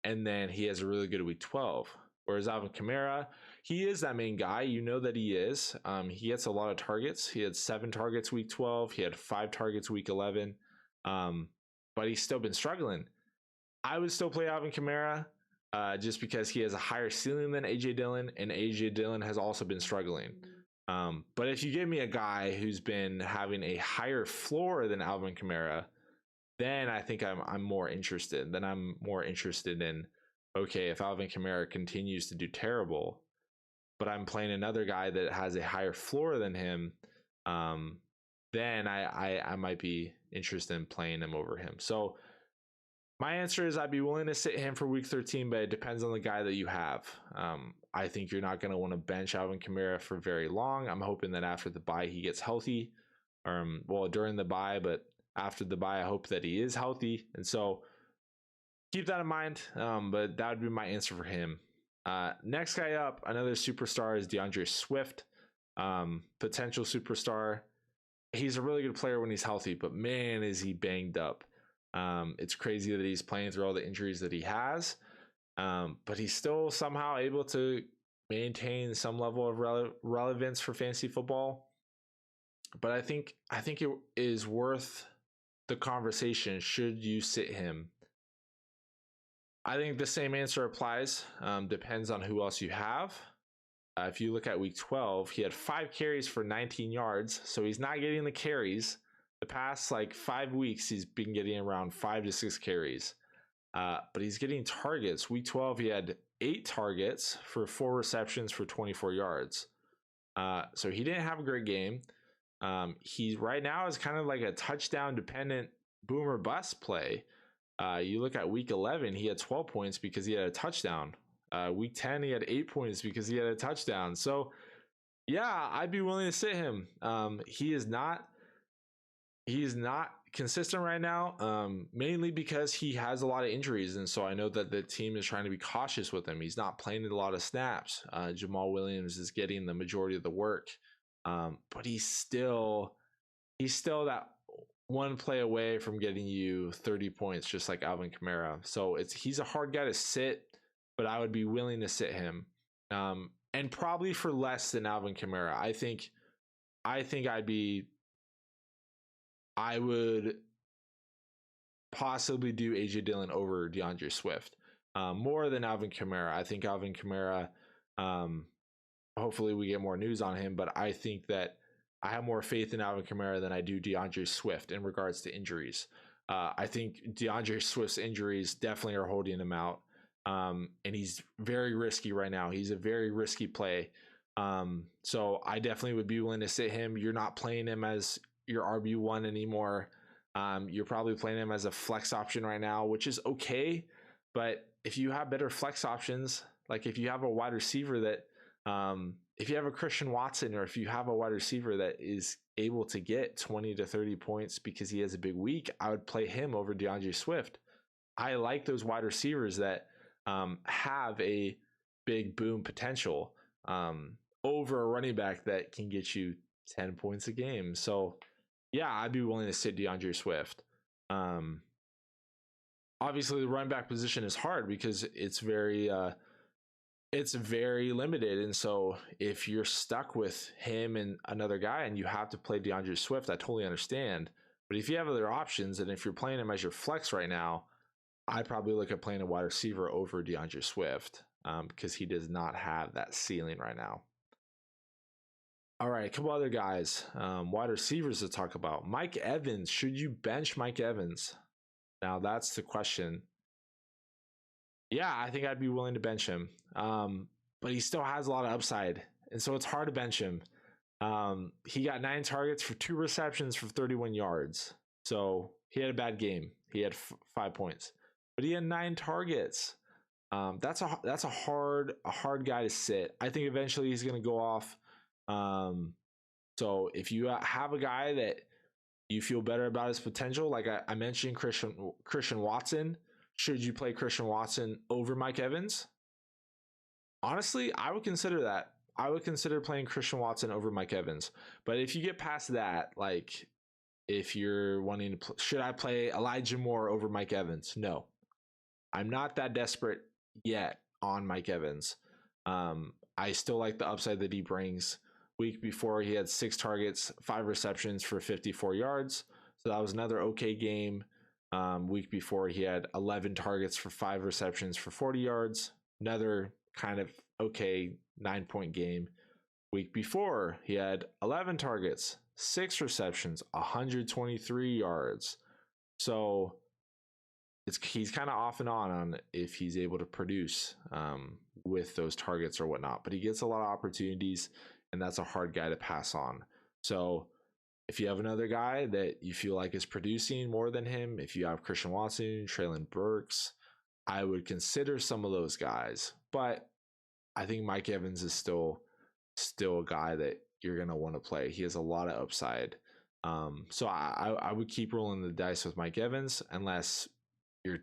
And then he has a really good week 12. Whereas Alvin Kamara, he is that main guy. You know that he is. He gets a lot of targets. He had 7 targets week 12. He had 5 targets week 11. But he's still been struggling. I would still play Alvin Kamara just because he has a higher ceiling than AJ Dillon. And AJ Dillon has also been struggling. But if you give me a guy who's been having a higher floor than Alvin Kamara, then I think I'm more interested. Then I'm more interested in, okay, if Alvin Kamara continues to do terrible, but I'm playing another guy that has a higher floor than him, then I might be interested in playing him over him. So my answer is I'd be willing to sit him for week 13, but it depends on the guy that you have. I think you're not going to want to bench Alvin Kamara for very long. I'm hoping that after the bye he gets healthy. During the bye, but after the bye, I hope that he is healthy. And so keep that in mind. But that would be my answer for him. Next guy up, another superstar is DeAndre Swift. Potential superstar. He's a really good player when he's healthy, but man, is he banged up. It's crazy that he's playing through all the injuries that he has. But he's still somehow able to maintain some level of relevance for fantasy football. But I think it is worth the conversation. Should you sit him? I think the same answer applies. Depends on who else you have. If you look at week 12, he had 5 carries for 19 yards. So he's not getting the carries. The past 5 weeks, he's been getting around 5 to 6 carries. But he's getting targets. Week 12, he had 8 targets for 4 receptions for 24 yards. So he didn't have a great game. He right now is kind of like a touchdown dependent boom or bust play. You look at week 11, he had 12 points because he had a touchdown. Week 10, he had 8 points because he had a touchdown. So yeah, I'd be willing to sit him. He is not consistent right now, mainly because he has a lot of injuries. And so I know that the team is trying to be cautious with him. He's not playing a lot of snaps. Jamal Williams is getting the majority of the work. But he's still that one play away from getting you 30 points, just like Alvin Kamara. So he's a hard guy to sit, but I would be willing to sit him. And probably for less than Alvin Kamara. I think I would possibly do AJ Dillon over DeAndre Swift, more than Alvin Kamara. I think Alvin Kamara, hopefully we get more news on him, but I think that I have more faith in Alvin Kamara than I do DeAndre Swift in regards to injuries. I think DeAndre Swift's injuries definitely are holding him out. And he's very risky right now. He's a very risky play. So I definitely would be willing to sit him. You're not playing him as your RB1 anymore. You're probably playing him as a flex option right now, which is okay. But if you have better flex options, like if you have a wide receiver that, if you have a Christian Watson, or if you have a wide receiver that is able to get 20 to 30 points because he has a big week, I would play him over DeAndre Swift. I like those wide receivers that have a big boom potential over a running back that can get you 10 points a game. So yeah, I'd be willing to sit DeAndre Swift. obviously the running back position is hard because it's very limited. And so if you're stuck with him and another guy and you have to play DeAndre Swift, I totally understand. But if you have other options, and if you're playing him as your flex right now, I'd probably look at playing a wide receiver over DeAndre Swift because he does not have that ceiling right now. All right, a couple other guys, wide receivers to talk about. Mike Evans. Should you bench Mike Evans? Now that's the question. Yeah, I think I'd be willing to bench him. But he still has a lot of upside. And so it's hard to bench him. He got 9 targets for 2 receptions for 31 yards. So he had a bad game. He had 5 points, but he had 9 targets. That's a hard guy to sit. I think eventually he's going to go off. So if you have a guy that you feel better about his potential, like I mentioned, Christian Watson, should you play Christian Watson over Mike Evans? Honestly, I would consider that. I would consider playing Christian Watson over Mike Evans. But if you get past that, like if you're wanting to, should I play Elijah Moore over Mike Evans? No, I'm not that desperate yet on Mike Evans. I still like the upside that he brings. Week before, he had 6 targets, 5 receptions for 54 yards. So that was another okay game. Week before, he had 11 targets for 5 receptions for 40 yards. Another kind of okay 9-point game. Week before, he had 11 targets, 6 receptions, 123 yards. So he's kind of off and on if he's able to produce with those targets or whatnot. But he gets a lot of opportunities, and that's a hard guy to pass on. So if you have another guy that you feel like is producing more than him, if you have Christian Watson, Treylon Burks, I would consider some of those guys. But I think Mike Evans is still a guy that you're going to want to play. He has a lot of upside. So I would keep rolling the dice with Mike Evans unless your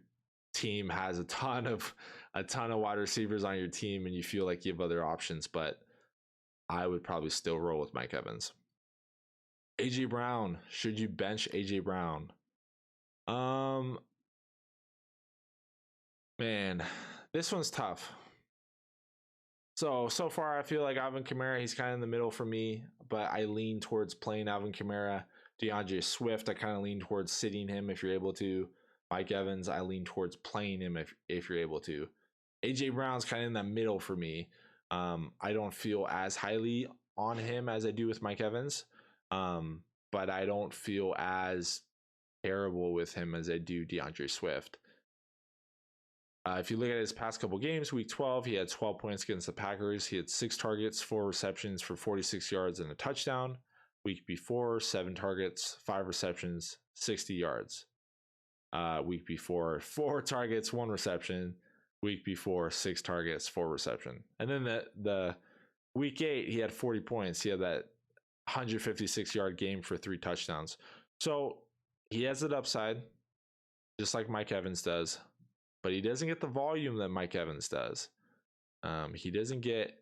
team has a ton of wide receivers on your team and you feel like you have other options. But I would probably still roll with Mike Evans. AJ Brown. Should you bench AJ Brown? Man, this one's tough. So far, I feel like Alvin Kamara, he's kind of in the middle for me, but I lean towards playing Alvin Kamara. DeAndre Swift, I kind of lean towards sitting him if you're able to. Mike Evans, I lean towards playing him if you're able to. AJ Brown's kind of in the middle for me. I don't feel as highly on him as I do with Mike Evans, but I don't feel as terrible with him as I do DeAndre Swift. If you look at his past couple games, week 12, he had 12 points against the Packers. He had 6 targets, 4 receptions for 46 yards and a touchdown. Week before, 7 targets, 5 receptions, 60 yards. Week before, 4 targets, 1 reception. Week before, 6 targets, 4 reception. And then the week 8, he had 40 points. He had that 156-yard game for 3 touchdowns. So he has an upside, just like Mike Evans does. But he doesn't get the volume that Mike Evans does. He doesn't get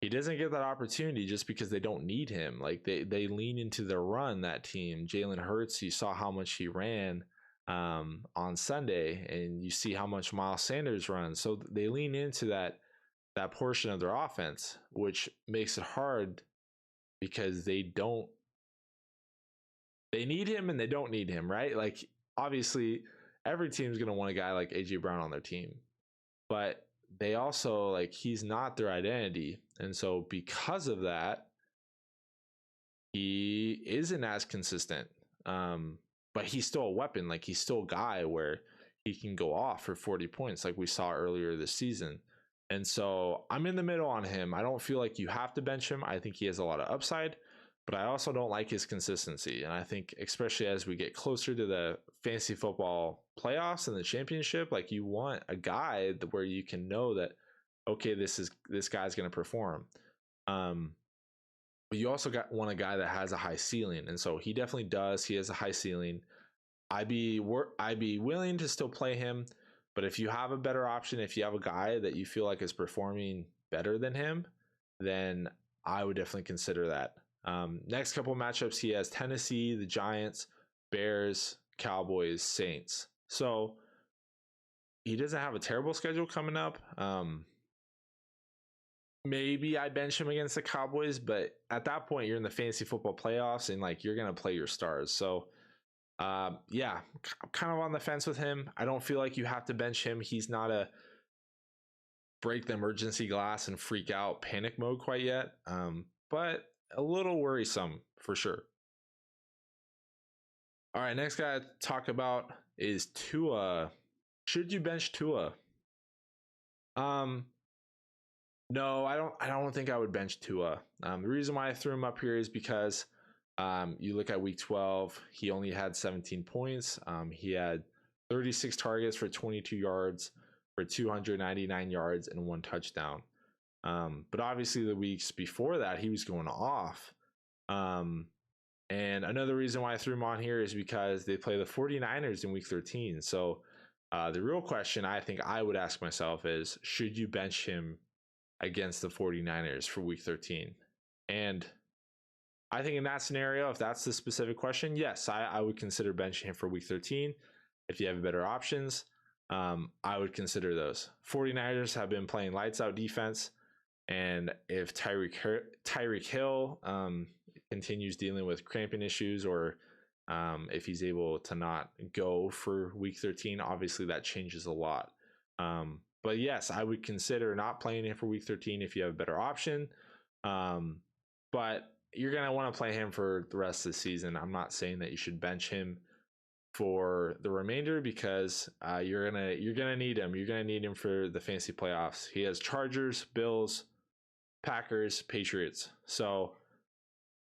that opportunity just because they don't need him. Like they lean into their run, that team. Jalen Hurts, you saw how much he ran on Sunday, and you see how much Miles Sanders runs. So they lean into that portion of their offense, which makes it hard because they need him and they don't need him, right? Like obviously every team's going to want a guy like AJ Brown on their team, but they also, like, he's not their identity. And so because of that, he isn't as consistent. But he's still a weapon. Like, he's still a guy where he can go off for 40 points like we saw earlier this season. And so I'm in the middle on him. I don't feel like you have to bench him. I think he has a lot of upside, but I also don't like his consistency. And I think especially as we get closer to the fantasy football playoffs and the championship, like, you want a guy where you can know that, okay, this guy's going to perform. But you also want a guy that has a high ceiling. And so he definitely does. He has a high ceiling. I'd be willing to still play him. But if you have a better option, if you have a guy that you feel like is performing better than him, then I would definitely consider that. Next couple of matchups, he has Tennessee, the Giants, Bears, Cowboys, Saints. So he doesn't have a terrible schedule coming up. Maybe I bench him against the Cowboys, but at that point you're in the fantasy football playoffs and like you're gonna play your stars. So yeah, I'm kind of on the fence with him. I don't feel like you have to bench him. He's not a break the emergency glass and freak out panic mode quite yet, but a little worrisome for sure. All right, next guy to talk about is Tua. Should you bench Tua? No, I don't think I would bench Tua. The reason why I threw him up here is because you look at week 12, he only had 17 points. He had 36 targets for 22 yards for 299 yards and 1 touchdown. But obviously the weeks before that, he was going off. And another reason why I threw him on here is because they play the 49ers in week 13. So the real question I think I would ask myself is, should you bench him against the 49ers for week 13? And I think in that scenario, if that's the specific question, yes, I would consider benching him for week 13. If you have better options, I would consider those. 49ers have been playing lights out defense. And if Tyreek Hill continues dealing with cramping issues, or if he's able to not go for week 13, obviously that changes a lot. But yes, I would consider not playing him for week 13 if you have a better option. But you're going to want to play him for the rest of the season. I'm not saying that you should bench him for the remainder, because you're gonna need him. You're gonna need him for the fantasy playoffs. He has Chargers, Bills, Packers, Patriots. So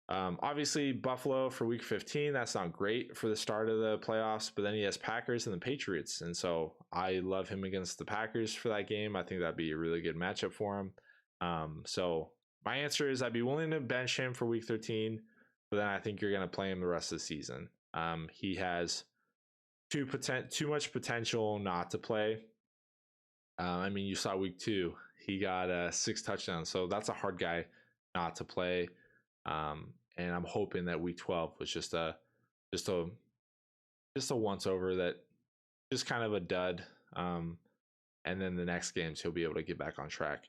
obviously Buffalo for week 15, that's not great for the start of the playoffs, but then he has Packers and the Patriots. And so I love him against the Packers for that game. I think that'd be a really good matchup for him. So my answer is I'd be willing to bench him for week 13, but then I think you're going to play him the rest of the season. He has too much potential not to play. I mean, you saw week 2, he got 6 touchdowns, so that's a hard guy not to play. And I'm hoping that week 12 was just a once over, that just kind of a dud. And then the next games he'll be able to get back on track.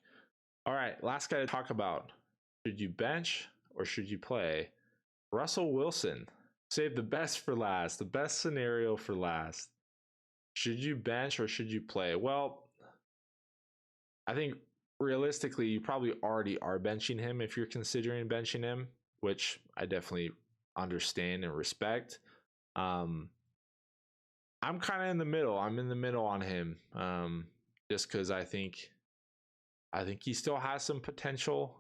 All right, last guy to talk about. Should you bench or should you play? Russell Wilson. Save the best for last, the best scenario for last. Should you bench or should you play? Well, I think realistically, you probably already are benching him if you're considering benching him, which I definitely understand and respect. I'm kind of in the middle. I'm in the middle on him, just because I think he still has some potential,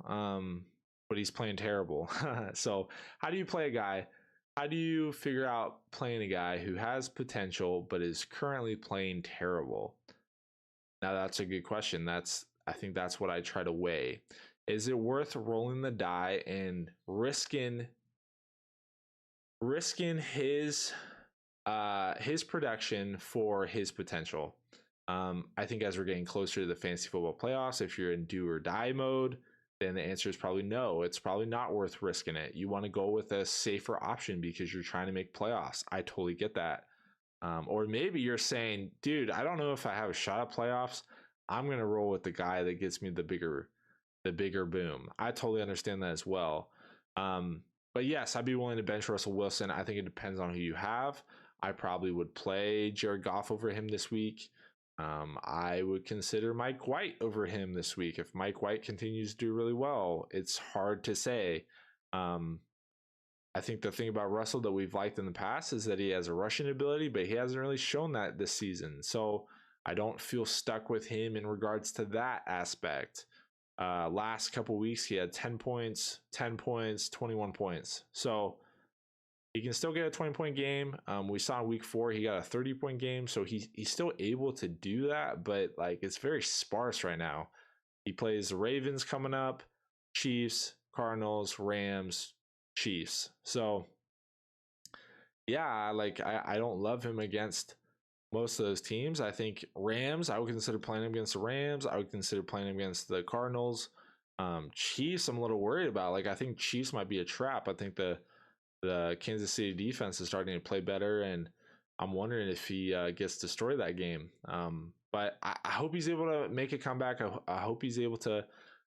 but he's playing terrible. So how do you play a guy? How do you figure out playing a guy who has potential but is currently playing terrible? Now that's a good question. I think that's what I try to weigh. Is it worth rolling the die and risking his production for his potential? I think as we're getting closer to the fantasy football playoffs, if you're in do or die mode, then the answer is probably no. It's probably not worth risking it. You want to go with a safer option because you're trying to make playoffs. I totally get that. Or maybe you're saying, dude, I don't know if I have a shot at playoffs. I'm going to roll with the guy that gets me the bigger boom. I totally understand that as well. But yes, I'd be willing to bench Russell Wilson. I think it depends on who you have. I probably would play Jared Goff over him this week. I would consider Mike White over him this week. If Mike White continues to do really well, it's hard to say. I think the thing about Russell that we've liked in the past is that he has a rushing ability, but he hasn't really shown that this season. So I don't feel stuck with him in regards to that aspect. Last couple weeks, he had 10 points, 21 points. So he can still get a 20-point game. We saw in week 4, he got a 30-point game. So he's still able to do that, but like it's very sparse right now. He plays the Ravens coming up, Chiefs, Cardinals, Rams, Chiefs. So yeah, like I don't love him against most of those teams. I think Rams, I would consider playing him against the Rams. I would consider playing him against the Cardinals. Chiefs, I'm a little worried about. Like I think Chiefs might be a trap. I think the Kansas City defense is starting to play better, and I'm wondering if he gets destroyed that game. But I hope he's able to make a comeback. I hope he's able to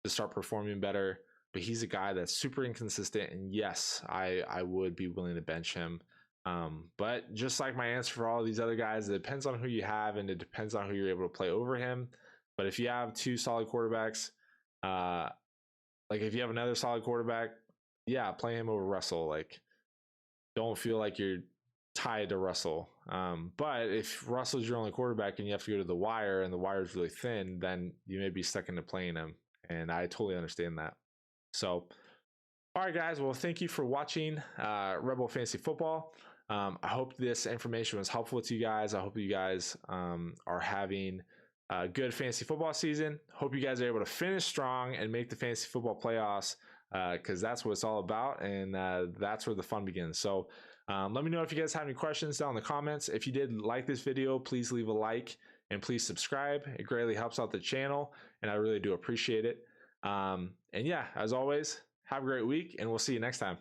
start performing better. But he's a guy that's super inconsistent. And yes, I would be willing to bench him. But just like my answer for all these other guys, it depends on who you have and it depends on who you're able to play over him. But if you have two solid quarterbacks, like if you have another solid quarterback, yeah, play him over Russell. Like, don't feel like you're tied to Russell. But if Russell's your only quarterback and you have to go to the wire and the wire is really thin, then you may be stuck into playing him. And I totally understand that. So, all right, guys. Well, thank you for watching Rebel Fantasy Football. I hope this information was helpful to you guys. I hope you guys are having a good fantasy football season. Hope you guys are able to finish strong and make the fantasy football playoffs because that's what it's all about. And that's where the fun begins. So let me know if you guys have any questions down in the comments. If you did like this video, please leave a like and please subscribe. It greatly helps out the channel and I really do appreciate it. And yeah, as always, have a great week and we'll see you next time.